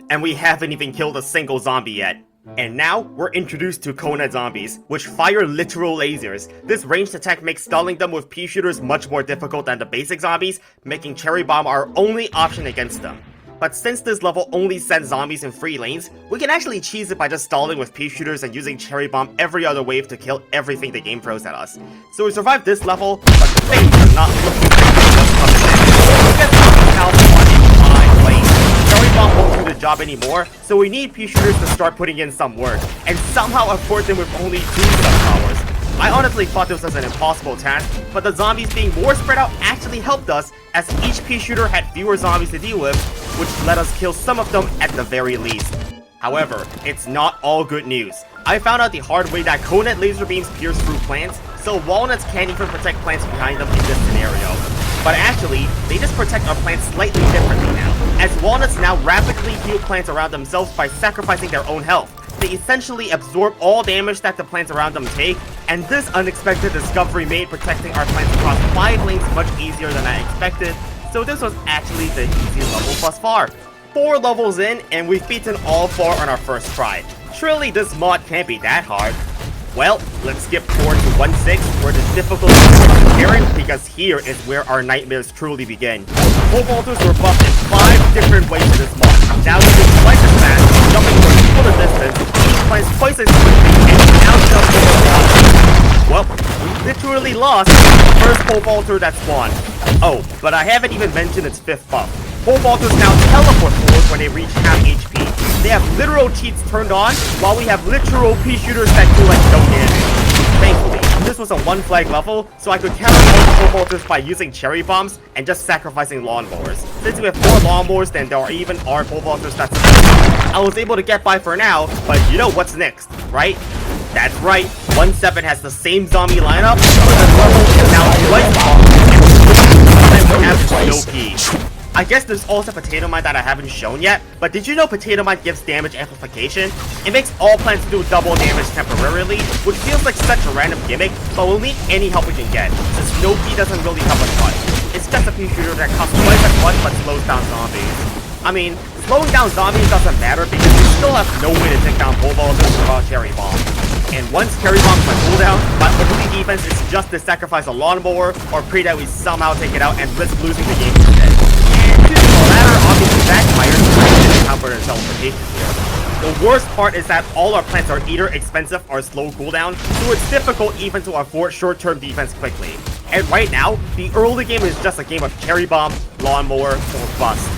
And we haven't even killed a single zombie yet. And now, we're introduced to Conehead zombies, which fire literal lasers. This ranged attack makes stalling them with pea shooters much more difficult than the basic zombies, making Cherry Bomb our only option against them. But since this level only sends zombies in 3 lanes, we can actually cheese it by just stalling with pea shooters and using Cherry Bomb every other wave to kill everything the game throws at us. So we survived this level, but things are not looking good just coming in. Look at zombies now spawning in 5 lanes. Cherry Bomb won't do the job anymore, so we need pea shooters to start putting in some work, and somehow afford them with only 2 sub powers. I honestly thought this was an impossible task, but the zombies being more spread out actually helped us, as each pea shooter had fewer zombies to deal with, which let us kill some of them at the very least. However, it's not all good news. I found out the hard way that Conehead laser beams pierce through plants, so walnuts can't even protect plants behind them in this scenario. But actually, they just protect our plants slightly differently now, as walnuts now rapidly heal plants around themselves by sacrificing their own health. They essentially absorb all damage that the plants around them take, and this unexpected discovery made protecting our plants across 5 lanes much easier than I expected, so this was actually the easiest level thus far. 4 levels in, and we've beaten all 4 on our first try. Surely this mod can't be that hard. Well, let's skip forward to 1-6, where the difficulty is apparent, because here is where our nightmares truly begin. Pole vaulters were buffed in 5 different ways in this mod. Now moving twice as fast, jumping for triple the distance, each plants twice as quickly, and now jump over the top. Well, we literally lost the first pole vaulter that spawned. Oh, but I haven't even mentioned its 5th buff. Pole vaulters now teleport forward when they reach half HP. They have literal cheats turned on, while we have literal pea shooters that do like no damage. Thankfully, this was a 1 flag level, so I could counter all the pole vaulters by using cherry bombs and just sacrificing lawnmowers. Since we have more lawnmowers than there even are pole vaulters, I was able to get by for now, but you know what's next, right? That's right, 1-7 has the same zombie lineup, but the level is now twice and we have no pea. I guess there's also Potato Mine that I haven't shown yet, but did you know Potato Mine gives damage amplification? It makes all plants do double damage temporarily, which feels like such a random gimmick, but we'll need any help we can get, since no pea doesn't really help us much. It's just a pea shooter that costs twice as much but slows down zombies. I mean, slowing down zombies doesn't matter because we still have no way to take down pole vaulters without Cherry Bomb. And once Cherry Bomb's my cooldown, my only defense is just to sacrifice a lawnmower or pray that we somehow take it out and risk losing the game instead. The latter obviously backfires because I didn't account for their teleportation here. The worst part is that all our plants are either expensive or slow cooldown, so it's difficult even to afford short-term defense quickly. And right now, the early game is just a game of Cherry Bomb, Lawnmower, or Bust.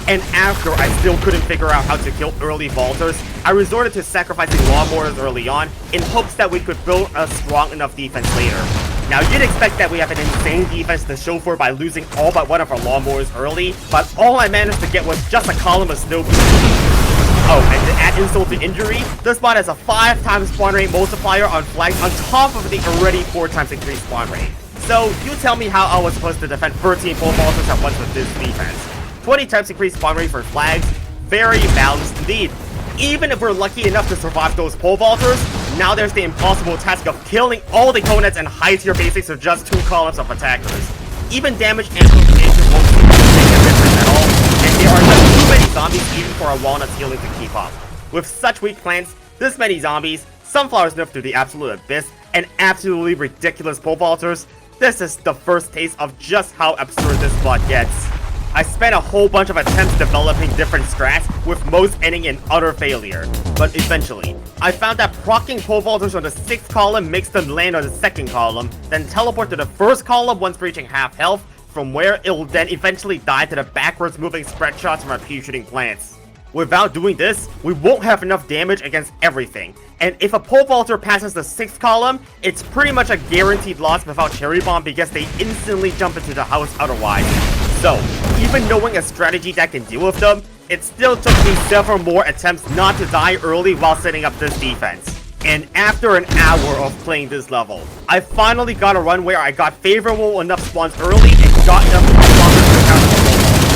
And after I still couldn't figure out how to kill early vaulters, I resorted to sacrificing lawnmowers early on in hopes that we could build a strong enough defense later. Now you'd expect that we have an insane defense to show for by losing all but one of our lawnmowers early, but all I managed to get was just a column of snow. Oh, and to add insult to injury, this mod has a 5 times spawn rate multiplier on flags on top of the already 4 times increased spawn rate. So you tell me how I was supposed to defend 13 pole vaulters at once with this defense. 20 times increased spawn rate for flags, very balanced indeed. Even if we're lucky enough to survive those pole vaulters, now there's the impossible task of killing all the Coneheads and high tier basics with just 2 columns of attackers. Even damage amplification won't seem to make a difference at all, and there are just too many zombies even for our walnuts healing to keep up. With such weak plants, this many zombies, sunflowers nerfed to the absolute abyss, and absolutely ridiculous pole vaulters, this is the first taste of just how absurd this mod gets. I spent a whole bunch of attempts developing different strats, with most ending in utter failure. But eventually, I found that proccing pole vaulters on the 6th column makes them land on the 2nd column, then teleport to the 1st column once reaching half health, from where it'll then eventually die to the backwards moving spread shots from our pea shooting plants. Without doing this, we won't have enough damage against everything, and if a pole vaulter passes the 6th column, it's pretty much a guaranteed loss without Cherry Bomb because they instantly jump into the house otherwise. So, even knowing a strategy that can deal with them, it still took me several more attempts not to die early while setting up this defense. And after an hour of playing this level, I finally got a run where I got favorable enough spawns early and got enough spawners to counter the pole vaulters.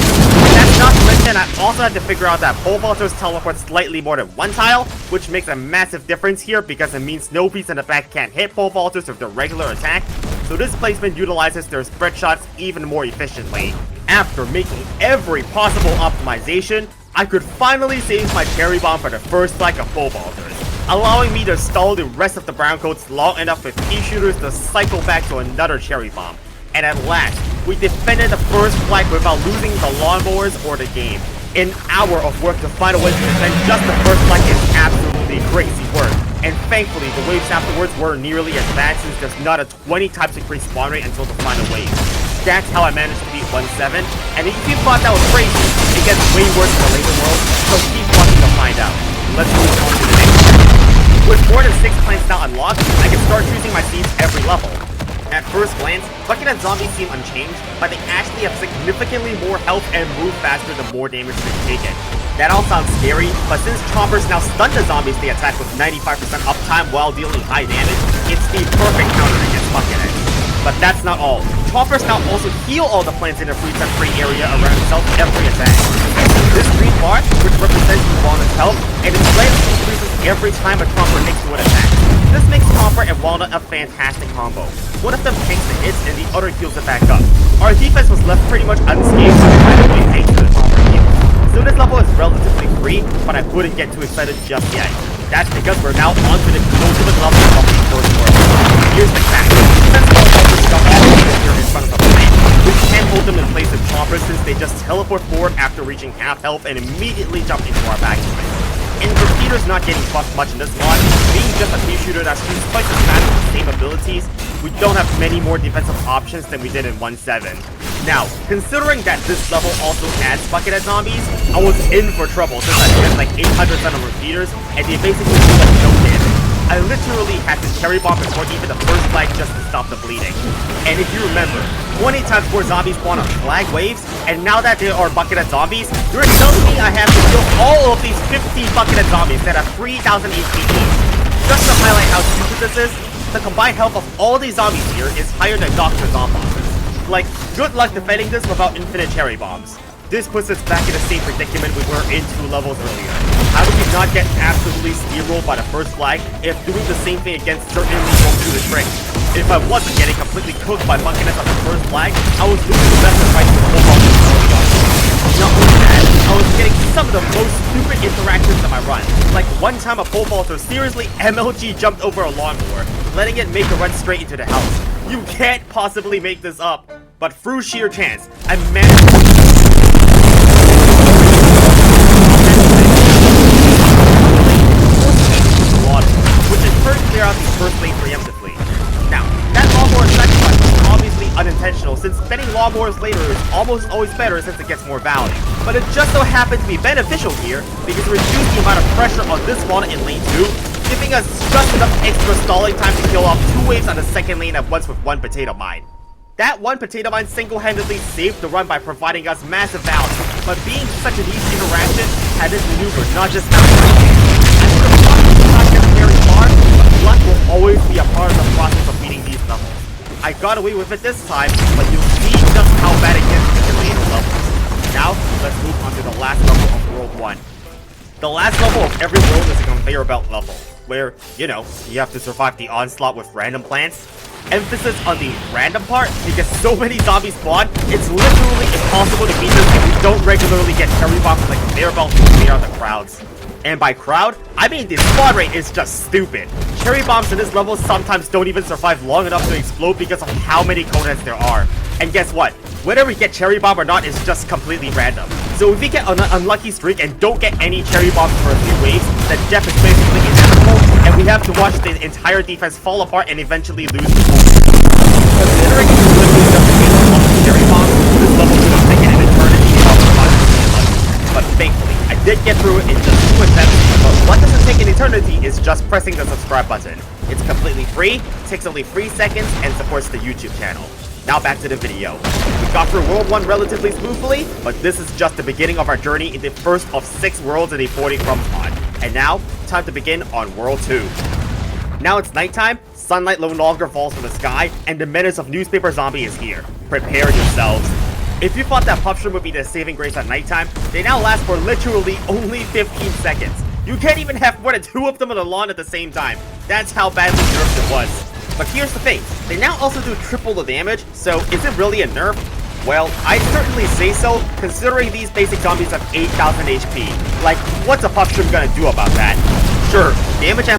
That's not to mention I also had to figure out that pole vaulters teleport slightly more than 1 tile, which makes a massive difference here because it means no piece in the back can't hit pole vaulters with their regular attack, so this placement utilizes their spread shots even more efficiently. After making every possible optimization, I could finally save my Cherry Bomb for the first flag of Pole Vaulters, allowing me to stall the rest of the brown coats long enough for pea shooters to cycle back to another Cherry Bomb. And at last, we defended the first flag without losing the lawnmowers or the game. An hour of work to find a way to defend just the first flag is absolutely crazy work. And thankfully, the waves afterwards were nearly as bad since there's not a 20 times increased spawn rate until the final wave. That's how I managed to beat 1-7, and if you thought that was crazy, it gets way worse in the later world, so keep watching to find out. Let's move on to the next step. With more than 6 plants now unlocked, I can start choosing my seeds every level. At first glance, Buckethead zombies seem unchanged, but they actually have significantly more health and move faster the more damage they've taken. That all sounds scary, but since Chompers now stun the zombies they attack with 95% uptime while dealing high damage, it's the perfect counter against Buckethead. But that's not all. Chompers now also heal all the plants in the free area around itself every attack. This green bar, which represents Walnut's health, and its slightly increases every time a Chomper hits to an attack. This makes Chomper and Walnut a fantastic combo. One of them tanks the hits and the other heals it back up. Our defense was left pretty much unscathed by the time we tanks to the Chomper heal. So this level is relatively free, but I wouldn't get too excited just yet. That's because we're now on to the ultimate level of the first world. Here's the catch. Since all Chompers jump all the way here in front of the plant, we can't hold them in place with Chompers since they just teleport forward after reaching half health and immediately jump into our back unit. And Repeater's not getting buffed much in this mod, being just a pea shooter that shoots twice as fast with the same abilities, we don't have many more defensive options than we did in 1-7. Now, considering that this level also adds Buckethead zombies, I was in for trouble since I had like 800 son of Repeaters, and they basically do like no damage. I literally had to Cherry Bomb before even the first flag just to stop the bleeding. And if you remember, 20 times more zombies spawn on flag waves, and now that there are Buckethead zombies, you're telling me I have to kill all of these 50 Buckethead zombies that have 3,000 HP each. Just to highlight how stupid this is, the combined health of all these zombies here is higher than Dr. Zombosses. Like, good luck defending this without infinite Cherry Bombs. This puts us back in the same predicament we were in 2 levels earlier. How did we not get absolutely steamrolled by the first flag if doing the same thing against certainly won't do the trick? If I wasn't getting completely cooked by Buckethead on the first flag, I was losing the best of fights with Pole Vaulters. Not only that, I was getting some of the most stupid interactions of my run. Like one time a Pole Vaulter seriously MLG jumped over a lawnmower, letting it make a run straight into the house. You can't possibly make this up. But through sheer chance, I managed to which in turn clear out the first lane preemptively. Now, that lawnmower sacrifice was obviously unintentional since spending lawnmowers later is almost always better since it gets more value. But it just so happened to be beneficial here because it reduced the amount of pressure on this Walnut in lane 2, giving us just enough extra stalling time to kill off 2 waves on the second lane at once with 1 potato mine. That 1 potato mine single-handedly saved the run by providing us massive value, but being such an easy interaction had this maneuver not just found I would have thought it not get very far, but luck will always be a part of the process of beating these levels. I got away with it this time, but you'll see just how bad it gets in the later levels. Now, let's move on to the last level of World 1. The last level of every world is a conveyor belt level, where, you know, you have to survive the onslaught with random plants. Emphasis on the random part, because so many zombies spawn, it's literally impossible to beat this if you don't regularly get Cherry Bombs like conveyor belts to clear out the crowds. And by crowd, I mean the spawn rate is just stupid. Cherry Bombs in this level sometimes don't even survive long enough to explode because of how many coneheads there are. And guess what? Whether we get Cherry Bomb or not is just completely random. So if we get an unlucky streak and don't get any Cherry Bombs for a few waves, then death is basically inevitable, and we have to watch the entire defense fall apart and eventually lose the whole game. Considering it's literally just a game of Cherry Bombs, this level could have taken an eternity of but thankfully, I did get through it in just 2 attempts, but what doesn't take an eternity is just pressing the subscribe button. It's completely free, takes only 3 seconds, and supports the YouTube channel. Now back to the video. We got through World 1 relatively smoothly, but this is just the beginning of our journey in the first of 6 worlds in the 40 Crumbs mod. And now, time to begin on World 2. Now it's nighttime, sunlight no longer falls from the sky, and the menace of Newspaper Zombie is here. Prepare yourselves. If you thought that Puffshroom would be the saving grace at nighttime, they now last for literally only 15 seconds. You can't even have more than 2 of them on the lawn at the same time. That's how badly nerfed it was. But here's the thing, they now also do triple the damage, so is it really a nerf? Well, I'd certainly say so, considering these basic zombies have 8,000 HP. Like, what's a Puffshroom gonna do about that? Sure, damage